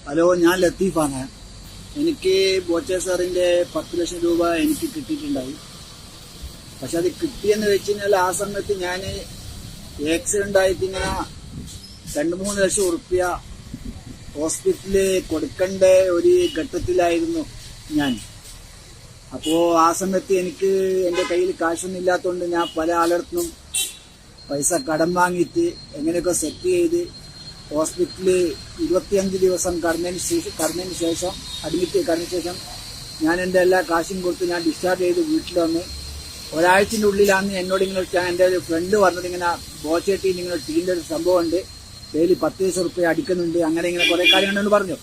Hello, ഞാൻ ലത്തീഫാണ്. എനിക്ക് ബോച്ചെ സാറിന്റെ 10 ലക്ഷം രൂപ എനിക്ക് കിട്ടിയിട്ടുണ്ടായി. പക്ഷെ അത് കിട്ടിയെന്ന് വെച്ച് കഴിഞ്ഞാൽ ആ സമയത്ത് ഞാൻ ആക്സിഡന്റ് ആയിട്ട് ഇങ്ങനെ 2-3 ലക്ഷം ഉറുപ്പ്യ ഹോസ്പിറ്റലിൽ കൊടുക്കേണ്ട ഒരു ഘട്ടത്തിലായിരുന്നു ഞാൻ. അപ്പോൾ ആ സമയത്ത് എനിക്ക് എൻ്റെ കയ്യിൽ കാശൊന്നും ഇല്ലാത്തതുകൊണ്ട് ഞാൻ പല ആളടുത്തും പൈസ കടം വാങ്ങിയിട്ട് എങ്ങനെയൊക്കെ സെറ്റ് ചെയ്ത് ഹോസ്പിറ്റലിൽ 25 ദിവസം കടന്നതിന് ശേഷം അഡ്മിറ്റ് കടന്ന ശേഷം ഞാൻ എൻ്റെ എല്ലാ കാശും കൊടുത്ത് ഞാൻ ഡിസ്ചാർജ് ചെയ്ത് വീട്ടിൽ വന്ന് ഒരാഴ്ചൻ്റെ ഉള്ളിലാണ് എന്നോട് ഇങ്ങനെ എൻ്റെ ഒരു ഫ്രണ്ട് പറഞ്ഞത്, ഇങ്ങനെ ബോച്ചേട്ടിയിൽ ഇങ്ങനെ ടീമിൻ്റെ ഒരു സംഭവമുണ്ട്, ഡെയിലി 10 ലക്ഷം റുപ്യ അടിക്കുന്നുണ്ട്, അങ്ങനെ ഇങ്ങനെ കുറേ കാര്യങ്ങളെന്ന് പറഞ്ഞു.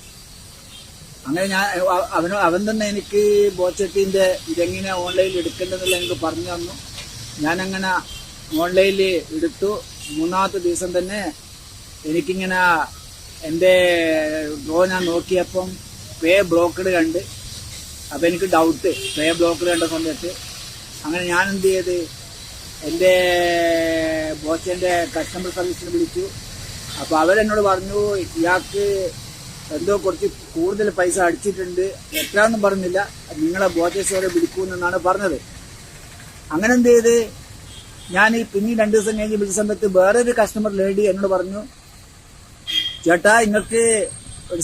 അങ്ങനെ ഞാൻ അവൻ തന്നെ എനിക്ക് ബോച്ചേട്ടീൻ്റെ ഇതെങ്ങനെ ഓൺലൈനിൽ എടുക്കേണ്ടതെന്നുള്ള എനിക്ക് പറഞ്ഞു തന്നു. ഞാനങ്ങനെ ഓൺലൈനിൽ എടുത്തു. 3-ാമത്തെ ദിവസം തന്നെ എനിക്കിങ്ങനെ എൻ്റെ ഡ്രോ ഞാൻ നോക്കിയപ്പം പേ ബ്ലോക്കഡ് കണ്ട്. അപ്പം എനിക്ക് ഡൗട്ട്, പേ ബ്ലോക്കഡ് കണ്ട സമയത്ത് അങ്ങനെ ഞാൻ എന്ത് ചെയ്ത് എൻ്റെ ബോച്ചേൻ്റെ കസ്റ്റമർ സർവീസിന് വിളിച്ചു. അപ്പോൾ അവരെന്നോട് പറഞ്ഞു, ഇയാൾക്ക് എന്തോ കുറച്ച് കൂടുതൽ പൈസ അടിച്ചിട്ടുണ്ട്, എത്രയാണെന്നും പറഞ്ഞില്ല, നിങ്ങളെ ബോച്ചേശ്വരെ വിളിക്കൂന്നാണ് പറഞ്ഞത്. അങ്ങനെ എന്ത് ചെയ്ത് ഞാൻ പിന്നീട് 2 ദിവസം കഴിഞ്ഞ് വിളിച്ച സമയത്ത് വേറൊരു കസ്റ്റമർ ലേഡി എന്നോട് പറഞ്ഞു, ചേട്ടാ നിങ്ങൾക്ക് ഒരു